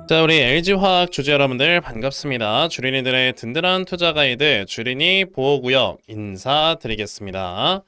자, 우리 LG화학 주주 여러분들 반갑습니다. 주린이들의 든든한 투자 가이드 주린이 보호구역 인사드리겠습니다.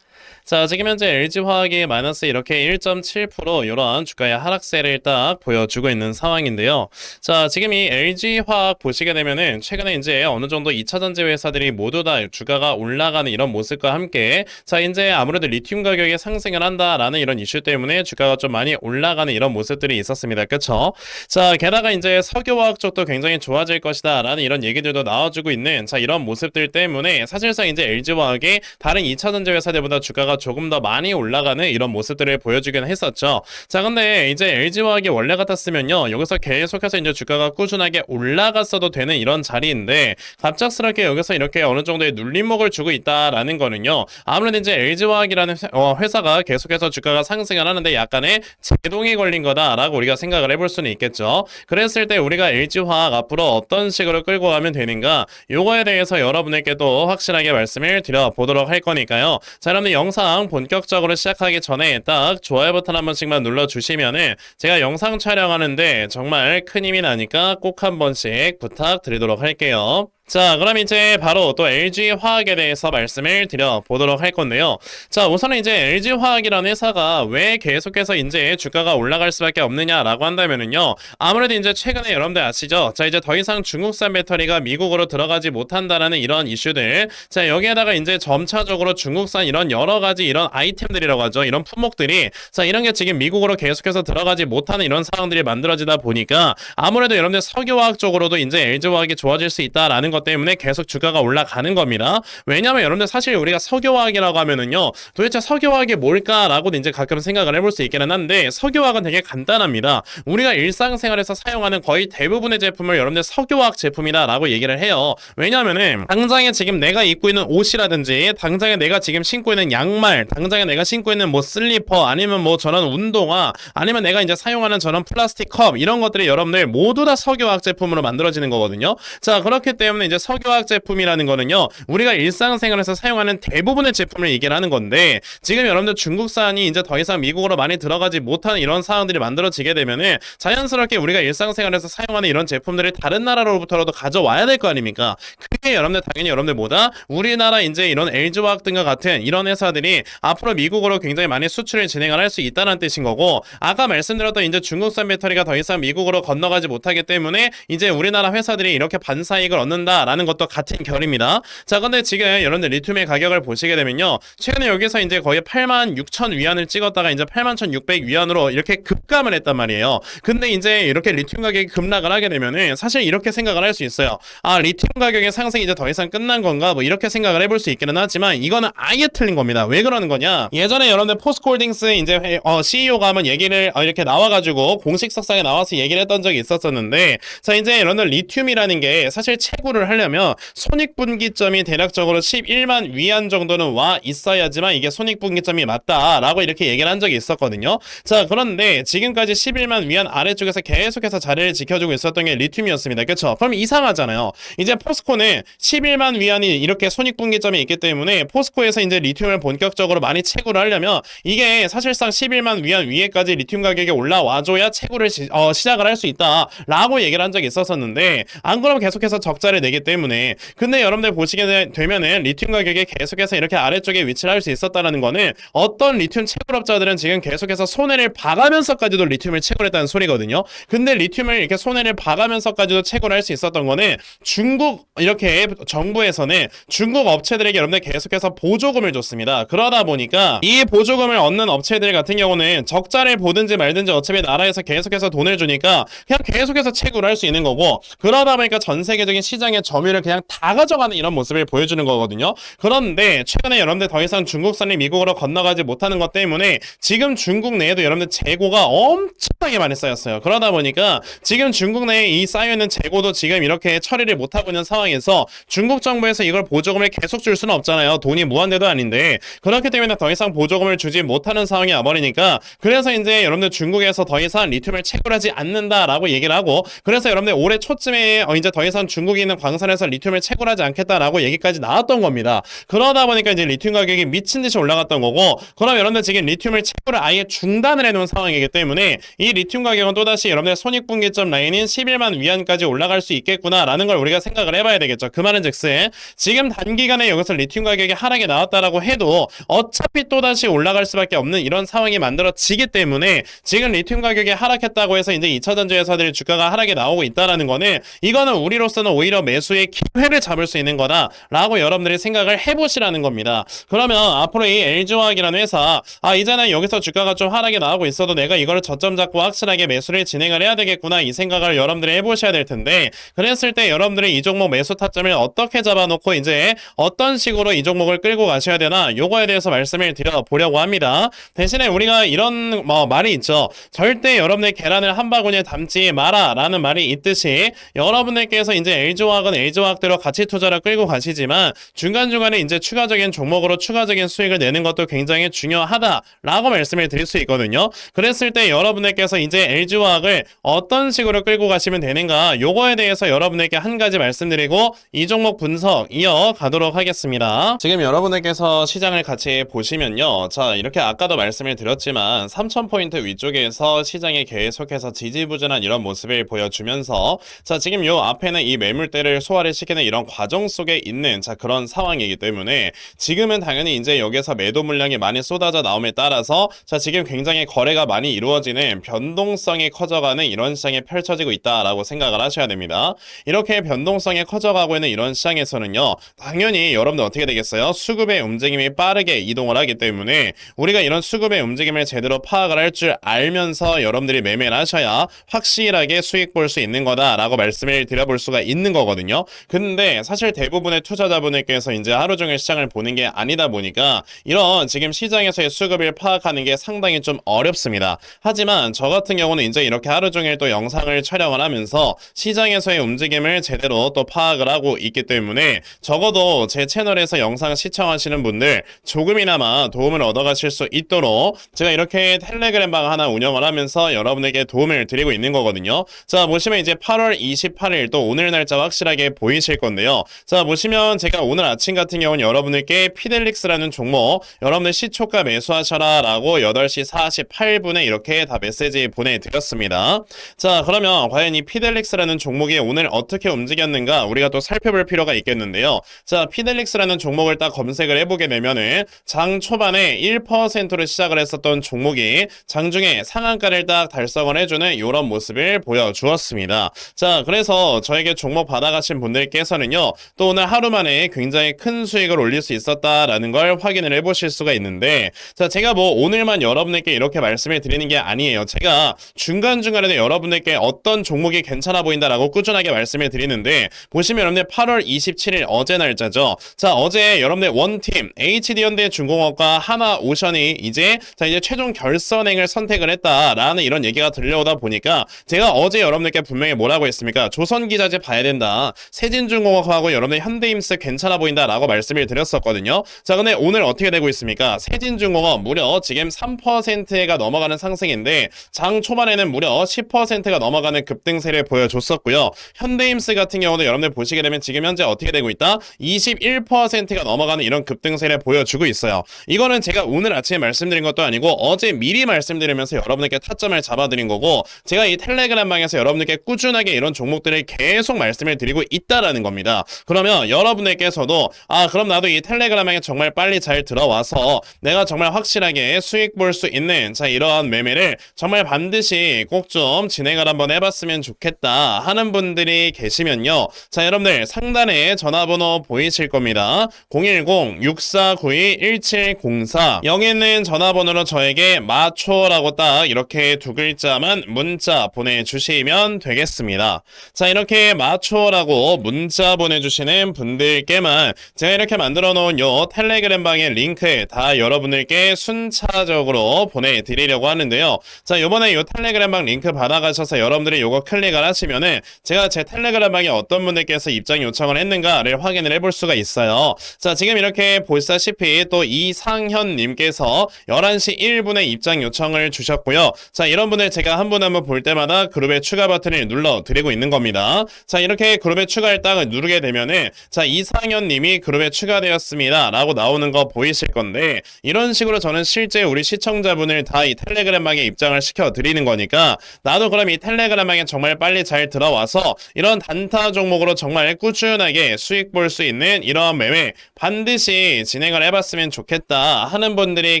자, 지금 현재 LG화학이 마이너스 이렇게 1.7% 이러한 주가의 하락세를 딱 보여주고 있는 상황인데요. 자, 지금 이 LG화학 보시게 되면은 최근에 이제 어느 정도 2차전지 회사들이 모두 다 주가가 올라가는 이런 모습과 함께 자, 이제 아무래도 리튬 가격이 상승을 한다라는 이런 이슈 때문에 주가가 좀 많이 올라가는 이런 모습들이 있었습니다. 그쵸? 자, 게다가 이제 석유화학 쪽도 굉장히 좋아질 것이다 라는 이런 얘기들도 나와주고 있는 자, 이런 모습들 때문에 사실상 이제 LG화학이 다른 2차전지 회사들보다 주가가 조금 더 많이 올라가는 이런 모습들을 보여주긴 했었죠. 자, 근데 이제 LG화학이 원래 같았으면요, 여기서 계속해서 이제 주가가 꾸준하게 올라갔어도 되는 이런 자리인데 갑작스럽게 여기서 이렇게 어느 정도의 눌림목을 주고 있다라는 거는요, 아무래도 이제 LG화학이라는 회사가 계속해서 주가가 상승을 하는데 약간의 제동이 걸린 거다라고 우리가 생각을 해볼 수는 있겠죠. 그랬을 때 우리가 LG화학 앞으로 어떤 식으로 끌고 가면 되는가, 요거에 대해서 여러분에게도 확실하게 말씀을 드려보도록 할 거니까요. 자, 여러분들 영상 본격적으로 시작하기 전에 딱 좋아요 버튼 한 번씩만 눌러주시면은 제가 영상 촬영하는데 정말 큰 힘이 나니까 꼭 한 번씩 부탁드리도록 할게요. 자, 그럼 이제 바로 또 LG화학에 대해서 말씀을 드려보도록 할 건데요. 자, 우선은 이제 LG화학이라는 회사가 왜 계속해서 이제 주가가 올라갈 수밖에 없느냐라고 한다면은요, 아무래도 이제 최근에 여러분들 아시죠? 자, 이제 더 이상 중국산 배터리가 미국으로 들어가지 못한다라는 이런 이슈들. 자, 여기에다가 이제 점차적으로 중국산 이런 여러 가지 이런 아이템들이라고 하죠. 이런 품목들이 자, 이런 게 지금 미국으로 계속해서 들어가지 못하는 이런 상황들이 만들어지다 보니까 아무래도 여러분들 석유화학 쪽으로도 이제 LG화학이 좋아질 수 있다라는 것 때문에 계속 주가가 올라가는 겁니다. 왜냐하면 여러분들 사실 우리가 석유화학이라고 하면은요, 도대체 석유화학이 뭘까라고 이제 가끔 생각을 해볼 수 있기는 한데 석유화학은 되게 간단합니다. 우리가 일상생활에서 사용하는 거의 대부분의 제품을 여러분들 석유화학 제품이다라고 얘기를 해요. 왜냐하면은 당장에 지금 내가 입고 있는 옷이라든지 당장에 내가 지금 신고 있는 양말, 당장에 내가 신고 있는 뭐 슬리퍼 아니면 뭐 저런 운동화 아니면 내가 이제 사용하는 저런 플라스틱 컵 이런 것들이 여러분들 모두 다 석유화학 제품으로 만들어지는 거거든요. 자, 그렇기 때문에 이제 석유화학 제품이라는 거는요, 우리가 일상생활에서 사용하는 대부분의 제품을 얘기를 하는 건데 지금 여러분들 중국산이 이제 더 이상 미국으로 많이 들어가지 못하는 이런 상황들이 만들어지게 되면은 자연스럽게 우리가 일상생활에서 사용하는 이런 제품들을 다른 나라로부터라도 가져와야 될 거 아닙니까? 그게 여러분들 당연히 여러분들보다 우리나라 이제 이런 LG화학 등과 같은 이런 회사들이 앞으로 미국으로 굉장히 많이 수출을 진행을 할 수 있다는 뜻인 거고, 아까 말씀드렸던 이제 중국산 배터리가 더 이상 미국으로 건너가지 못하기 때문에 이제 우리나라 회사들이 이렇게 반사이익을 얻는다라는 것도 같은 결입니다. 자, 근데 지금 여러분들 리튬의 가격을 보시게 되면요, 최근에 여기서 이제 거의 86,000 위안을 찍었다가 이제 81,600 위안으로 이렇게 급감을 했단 말이에요. 근데 이제 이렇게 리튬 가격이 급락을 하게 되면은 사실 이렇게 생각을 할 수 있어요. 아, 리튬 가격의 상승이 이제 더 이상 끝난 건가? 뭐 이렇게 생각을 해볼 수 있기는 하지만 이거는 아예 틀린 겁니다. 왜 그러는 거냐? 예전에 여러분들 포스코홀딩스 이제 CEO가 한번 얘기를 이렇게 나와가지고 공식 석상에 나와서 얘기를 했던 적이 있었었는데, 자, 이제 여러분들 리튬이라는 게 사실 채굴을 하려면 손익분기점이 대략적으로 11만 위안 정도는 와 있어야지만 이게 손익분기점이 맞다라고 이렇게 얘기를 한 적이 있었거든요. 자, 그런데 지금까지 11만 위안 아래쪽에서 계속해서 자리를 지켜주고 있었던 게 리튬이었습니다. 그렇죠? 그럼 이상하잖아요. 이제 포스코는 11만 위안이 이렇게 손익분기점이 있기 때문에 포스코에서 이제 리튬을 본격적으로 많이 채굴을 하려면 이게 사실상 11만 위안 위에까지 리튬 가격이 올라와줘야 채굴을 시작을 할 수 있다라고 얘기를 한 적이 있었었는데, 안 그러면 계속해서 적자를 내기 때문에. 근데 여러분들 보시게 되면은 리튬 가격이 계속해서 이렇게 아래쪽에 위치를 할 수 있었다는 거는 어떤 리튬 채굴업자들은 지금 계속해서 손해를 봐가면서까지도 리튬을 채굴했다는 소리거든요. 근데 리튬을 이렇게 손해를 봐가면서까지도 채굴할 수 있었던 거는 중국 이렇게 정부에서는 중국 업체들에게 여러분들 계속해서 보조금을 줬습니다. 그러다 보니까 이 보조금을 얻는 업체들 같은 경우는 적자를 보든지 말든지 어차피 나라에서 계속해서 돈을 주니까 그냥 계속해서 채굴할 수 있는 거고, 그러다 보니까 전 세계적인 시장의 점유율을 그냥 다 가져가는 이런 모습을 보여주는 거거든요. 그런데 최근에 여러분들 더 이상 중국산이 미국으로 건너가지 못하는 것 때문에 지금 중국 내에도 여러분들 재고가 엄청나게 많이 쌓였어요. 그러다 보니까 지금 중국 내에 이 쌓여있는 재고도 지금 이렇게 처리를 못하고 있는 상황에서 중국 정부에서 이걸 보조금을 계속 줄 수는 없잖아요. 돈이 무한대도 아닌데. 그렇기 때문에 더 이상 보조금을 주지 못하는 상황이 와버리니까, 그래서 이제 여러분들 중국에서 더 이상 리튬을 채굴하지 않는다라고 얘기를 하고, 그래서 여러분들 올해 초쯤에 이제 더 이상 중국에 있는 광산에서 리튬을 채굴하지 않겠다라고 얘기까지 나왔던 겁니다. 그러다 보니까 이제 리튬 가격이 미친 듯이 올라갔던 거고, 그럼 여러분들 지금 리튬을 채굴을 아예 중단을 해놓은 상황이기 때문에 이 리튬 가격은 또다시 여러분들 손익분기점 라인인 11만 위안까지 올라갈 수 있겠구나라는 걸 우리가 생각을 해봐야 되겠죠. 그 말은 즉슨 지금 단기간에 여기서 리튬 가격이 하락이 나왔다라고 해도 어차피 또다시 올라갈 수밖에 없는 이런 상황이 만들어지기 때문에 지금 리튬 가격이 하락했다고 해서 이제 2차전지 회사들의 주가가 하락이 나오고 있다라는 거는, 이거는 우리로서는 오히려 매수의 기회를 잡을 수 있는 거다라고 여러분들이 생각을 해보시라는 겁니다. 그러면 앞으로 이 LG화학이라는 회사, 이제는 여기서 주가가 좀 하락이 나오고 있어도 내가 이거를 저점 잡고 확실하게 매수를 진행을 해야 되겠구나, 이 생각을 여러분들이 해보셔야 될 텐데, 그랬을 때 여러분들이 이 종목 매수 타점을 어떻게 잡아놓고 이제 어떤 식으로 이 종목을 끌고 가셔야 되나, 요거에 대해서 말씀을 드려보려고 합니다. 대신에 우리가 이런 말이 있죠. 절대 여러분의 계란을 한 바구니에 담지 마라 라는 말이 있듯이, 여러분들께서 이제 LG화학은 LG화학대로 가치 투자를 끌고 가시지만 중간중간에 이제 추가적인 종목으로 추가적인 수익을 내는 것도 굉장히 중요하다라고 말씀을 드릴 수 있거든요. 그랬을 때 여러분들께서 이제 LG화학을 어떤 식으로 끌고 가시면 되는가, 요거에 대해서 여러분에게 한 가지 말씀드리고 이 종목 분석 이어가도록 하겠습니다. 지금 여러분들께서 시장을 같이 보시면요, 자 이렇게 아까도 말씀을 드렸지만 3000포인트 위쪽에서 시장이 계속해서 지지부진한 이런 모습을 보여주면서, 자 지금 요 앞에는 이 매물대를 소화를 시키는 이런 과정 속에 있는 자 그런 상황이기 때문에, 지금은 당연히 이제 여기서 매도 물량이 많이 쏟아져 나옴에 따라서 자 지금 굉장히 거래가 많이 이루어지는 변동성이 커져가는 이런 시장이 펼쳐지고 있다라고 생각을 하셔야 됩니다. 이렇게 변동성이 커져가고 있는 이런 시장에서는요, 당연히 여러분들 어떻게 되겠어요? 수급의 움직임이 빠르게 이동을 하기 때문에 우리가 이런 수급의 움직임을 제대로 파악을 할 줄 알면서 여러분들이 매매를 하셔야 확실하게 수익 볼 수 있는 거다라고 말씀을 드려볼 수가 있는 거거든요. 근데 사실 대부분의 투자자분들께서 이제 하루 종일 시장을 보는 게 아니다 보니까 이런 지금 시장에서의 수급을 파악하는 게 상당히 좀 어렵습니다. 하지만 저 같은 경우는 이제 이렇게 하루 종일 또 영상을 촬영을 하면서 시장에서의 움직임을 제대로 또 파악을 하고 있기 때문에, 적어도 제 채널에서 영상 시청하시는 분들 조금이나마 도움을 얻어가실 수 있도록 제가 이렇게 텔레그램방 하나 운영을 하면서 여러분에게 도움을 드리고 있는 거거든요. 자 보시면 이제 8월 28일 또 오늘 날짜 확실하게 보이실 건데요. 자 보시면 제가 오늘 아침 같은 경우는 여러분들께 피델릭스라는 종목 여러분들 시초가 매수하셔라 라고 8시 48분에 이렇게 다 메시지 보내드렸습니다. 자 그러면 과연 이 피델릭스라는 종목이 오늘 어떻게 움직였는가 우리가 또 살펴볼 필요가 있겠는데요. 자 피델릭스라는 종목을 딱 검색을 해보게 되면은 장 초반에 1%로 시작을 했었던 종목이 장중에 상한가를 딱 달성을 해주는 이런 모습을 보여주었습니다. 자 그래서 저에게 종목 받아가신 분들께서는요, 또 오늘 하루 만에 굉장히 큰 수익을 올릴 수 있었다라는 걸 확인을 해보실 수가 있는데, 자 제가 뭐 오늘만 여러분들께 이렇게 말씀을 드리는 게 아니에요. 제가 중간중간에도 여러분들께 어떤 종목이 괜찮아 보인다라고 꾸준하게 말씀을 드리는데, 보시면 여러분들 8월 27일 어제 날짜죠. 자 어제 여러분들 원팀 HD현대중공업과 하나오션이 이제 최종 결선행을 선택을 했다라는 이런 얘기가 들려오다 보니까 제가 어제 여러분들께 분명히 뭐라고 했습니까? 조선기자재 봐야 된다, 세진중공업하고 여러분들 현대임스 괜찮아 보인다라고 말씀을 드렸었거든요. 자 근데 오늘 어떻게 되고 있습니까? 세진중공업 무려 지금 3%가 넘어가는 상승인데 장 초반에는 무려 10%가 넘어가는 급등세를 보여줬었고요. 현대임스 같은 경우도 여러분들 보시게 되면 지금 현재 어떻게 되고 있다? 21%가 넘어가는 이런 급등세를 보여주고 있어요. 이거는 제가 오늘 아침에 말씀드린 것도 아니고 어제 미리 말씀드리면서 여러분들께 타점을 잡아드린 거고, 제가 이 텔레그램방에서 여러분들께 꾸준하게 이런 종목들을 계속 말씀을 드리고 있다라는 겁니다. 그러면 여러분들께서도 그럼 나도 이 텔레그램방에 정말 빨리 잘 들어와서 내가 정말 확실하게 수익 볼 수 있는 자 이러한 매매를 정말 반드시 꼭 좀 진행을 한번 해봤으면 좋겠다 하는 분들이 계시면요, 자 여러분들 상단에 전화번호 보이실 겁니다. 010-6492-1704 여기 있는 전화번호로 저에게 마초라고 딱 이렇게 두 글자만 문자 보내주시면 되겠습니다. 자 이렇게 마초라고 문자 보내주시는 분들께만 제가 이렇게 만들어 놓은 요 텔레그램방의 링크 다 여러분들께 순차적으로 보내드리려고 하는데요. 자 요번에 요 텔레그램방 링크 받아가셔서 여러분들이 요거 클릭을 하시면은 제가 제 텔레그램방에 어떤 분들께서 입장 요청을 했는가를 확인을 해볼 수가 있어요. 자 지금 이렇게 보시다시피 또 이상현님께서 11시 1분에 입장 요청을 주셨고요. 자 이런 분들 제가 한 분 한 분 볼 때마다 그룹의 추가 버튼을 눌러 드리고 있는 겁니다. 자 이렇게 그룹의 그룹에 추가를 딱 누르게 되면은 자, 이상현 님이 그룹에 추가되었습니다 라고 나오는 거 보이실 건데, 이런 식으로 저는 실제 우리 시청자분을 다 이 텔레그램방에 입장을 시켜 드리는 거니까 나도 그럼 이 텔레그램방에 정말 빨리 잘 들어와서 이런 단타 종목으로 정말 꾸준하게 수익 볼 수 있는 이런 매매 반드시 진행을 해봤으면 좋겠다 하는 분들이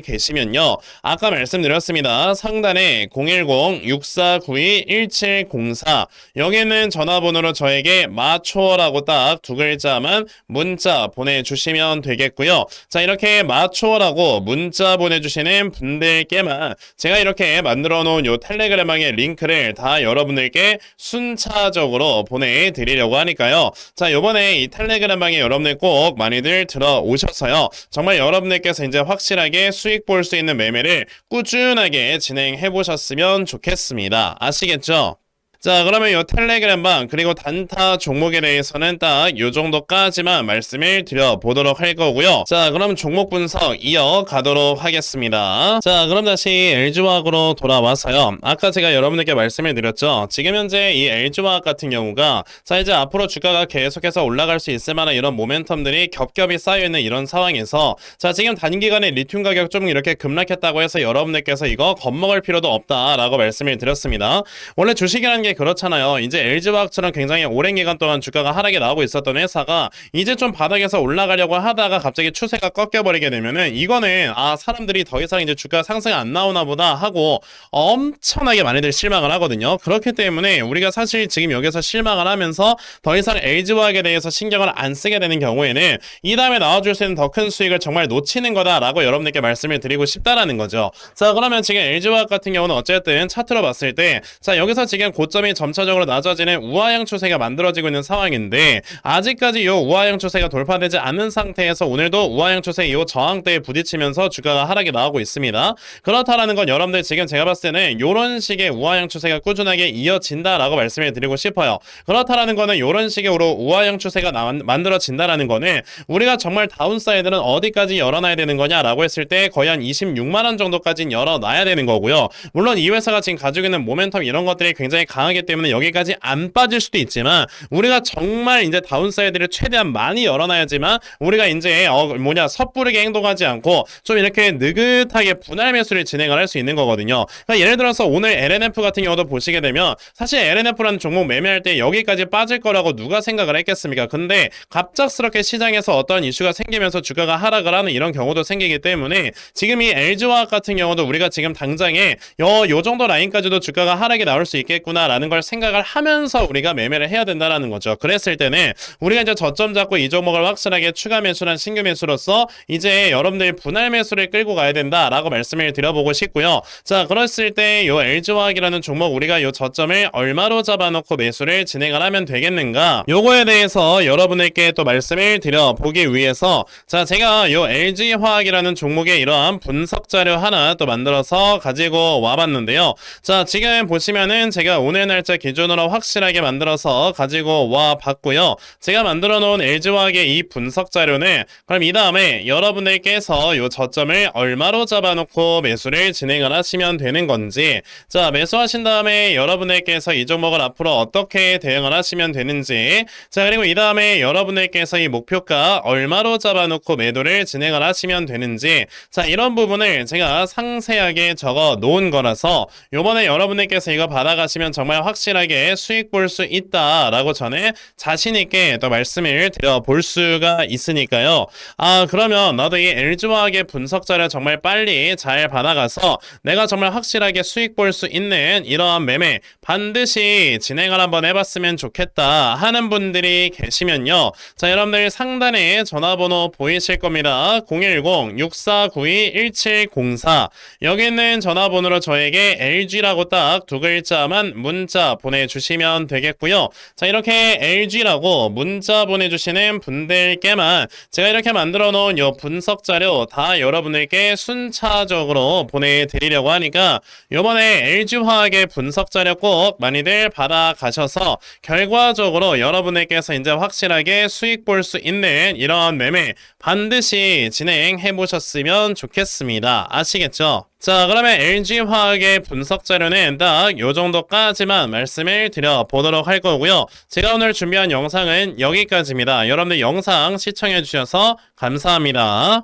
계시면요, 아까 말씀드렸습니다. 상단에 010-6492-1704 여기는 전화번호로 저에게 마초어라고 딱 두 글자만 문자 보내주시면 되겠고요. 자, 이렇게 마초어라고 문자 보내주시는 분들께만 제가 이렇게 만들어 놓은 요 텔레그램방의 링크를 다 여러분들께 순차적으로 보내드리려고 하니까요. 자, 요번에 이 텔레그램방에 여러분들 꼭 많이들 들어오셔서요, 정말 여러분들께서 이제 확실하게 수익 볼 수 있는 매매를 꾸준하게 진행해 보셨으면 좋겠습니다. 아시겠죠? 자, 그러면 요 텔레그램방 그리고 단타 종목에 대해서는 딱 요 정도까지만 말씀을 드려보도록 할 거고요. 자, 그럼 종목 분석 이어가도록 하겠습니다. 자, 그럼 다시 LG화학으로 돌아와서요, 아까 제가 여러분들께 말씀을 드렸죠. 지금 현재 이 LG화학 같은 경우가 자, 이제 앞으로 주가가 계속해서 올라갈 수 있을 만한 이런 모멘텀들이 겹겹이 쌓여있는 이런 상황에서 자, 지금 단기간에 리튬 가격 좀 이렇게 급락했다고 해서 여러분들께서 이거 겁먹을 필요도 없다라고 말씀을 드렸습니다. 원래 주식이라는 게 그렇잖아요. 이제 LG화학처럼 굉장히 오랜 기간 동안 주가가 하락에 나오고 있었던 회사가 이제 좀 바닥에서 올라가려고 하다가 갑자기 추세가 꺾여버리게 되면은 이거는 아, 사람들이 더 이상 이제 주가 상승 안 나오나 보다 하고 엄청나게 많이들 실망을 하거든요. 그렇기 때문에 우리가 사실 지금 여기서 실망을 하면서 더 이상 LG화학에 대해서 신경을 안 쓰게 되는 경우에는 이 다음에 나와줄 수 있는 더 큰 수익을 정말 놓치는 거다라고 여러분들께 말씀을 드리고 싶다라는 거죠. 자, 그러면 지금 LG화학 같은 경우는 어쨌든 차트로 봤을 때 자, 여기서 지금 고점이 점차적으로 낮아지는 우하형 추세가 만들어지고 있는 상황인데, 아직까지 이 우하형 추세가 돌파되지 않은 상태에서 오늘도 우하형 추세 이 저항대에 부딪히면서 주가가 하락이 나오고 있습니다. 그렇다라는 건 여러분들 지금 제가 봤을 때는 이런 식의 우하형 추세가 꾸준하게 이어진다라고 말씀을 드리고 싶어요. 그렇다라는 거는 이런 식으로 우하형 추세가 만들어진다라는 거는 우리가 정말 다운사이드는 어디까지 열어놔야 되는 거냐라고 했을 때 거의 한 26만원 정도까지는 열어놔야 되는 거고요. 물론 이 회사가 지금 가지고 있는 모멘텀 이런 것들이 굉장히 강하기 때문에 여기까지 안 빠질 수도 있지만, 우리가 정말 이제 다운사이드를 최대한 많이 열어놔야지만 우리가 이제 섣부르게 행동하지 않고 좀 이렇게 느긋하게 분할 매수를 진행을 할 수 있는 거거든요. 그러니까 예를 들어서 오늘 LNF 같은 경우도 보시게 되면 사실 LNF라는 종목 매매할 때 여기까지 빠질 거라고 누가 생각을 했겠습니까? 근데 갑작스럽게 시장에서 어떤 이슈가 생기면서 주가가 하락을 하는 이런 경우도 생기기 때문에 지금 이 LG화학 같은 경우도 우리가 지금 당장에 요 정도 라인까지도 주가가 하락이 나올 수 있겠구나 라는 걸 생각을 하면서 우리가 매매를 해야 된다라는 거죠. 그랬을 때는 우리가 이제 저점 잡고 이 종목을 확실하게 추가 매수란 신규 매수로서 이제 여러분들이 분할 매수를 끌고 가야 된다라고 말씀을 드려보고 싶고요. 자, 그랬을 때 이 LG화학이라는 종목 우리가 이 저점을 얼마로 잡아놓고 매수를 진행을 하면 되겠는가, 요거에 대해서 여러분에게 또 말씀을 드려보기 위해서 자, 제가 이 LG화학이라는 종목의 이러한 분석 자료 하나 또 만들어서 가지고 와봤는데요. 자, 지금 보시면은 제가 오늘 날짜 기준으로 확실하게 만들어서 가지고 와 봤고요. 제가 만들어 놓은 LG화학의 이 분석 자료는 그럼 이 다음에 여러분들께서 이 저점을 얼마로 잡아놓고 매수를 진행을 하시면 되는 건지, 자, 매수하신 다음에 여러분들께서 이 종목을 앞으로 어떻게 대응을 하시면 되는지, 자, 그리고 이 다음에 여러분들께서 이 목표가 얼마로 잡아놓고 매도를 진행을 하시면 되는지, 자, 이런 부분을 제가 상세하게 적어 놓은 거라서 요번에 여러분들께서 이거 받아가시면 정말 확실하게 수익 볼 수 있다라고 저는 자신있게 또 말씀을 드려볼 수가 있으니까요. 아, 그러면 나도 이 LG화학의 분석 자료 정말 빨리 잘 받아가서 내가 정말 확실하게 수익 볼 수 있는 이러한 매매 반드시 진행을 한번 해봤으면 좋겠다 하는 분들이 계시면요. 자, 여러분들 상단에 전화번호 보이실 겁니다. 010-6492-1704 여기 있는 전화번호로 저에게 LG라고 딱 두 글자만 문자 보내주시면 되겠고요. 자, 이렇게 LG라고 문자 보내주시는 분들께만 제가 이렇게 만들어 놓은 요 분석 자료 다 여러분들께 순차적으로 보내드리려고 하니까 요번에 LG화학의 분석 자료 꼭 많이들 받아가셔서 결과적으로 여러분들께서 이제 확실하게 수익 볼 수 있는 이런 매매 반드시 진행해 보셨으면 좋겠습니다. 아시겠죠? 자, 그러면 LG화학의 분석 자료는 딱 요 정도까지만 말씀을 드려보도록 할 거고요. 제가 오늘 준비한 영상은 여기까지입니다. 여러분들 영상 시청해 주셔서 감사합니다.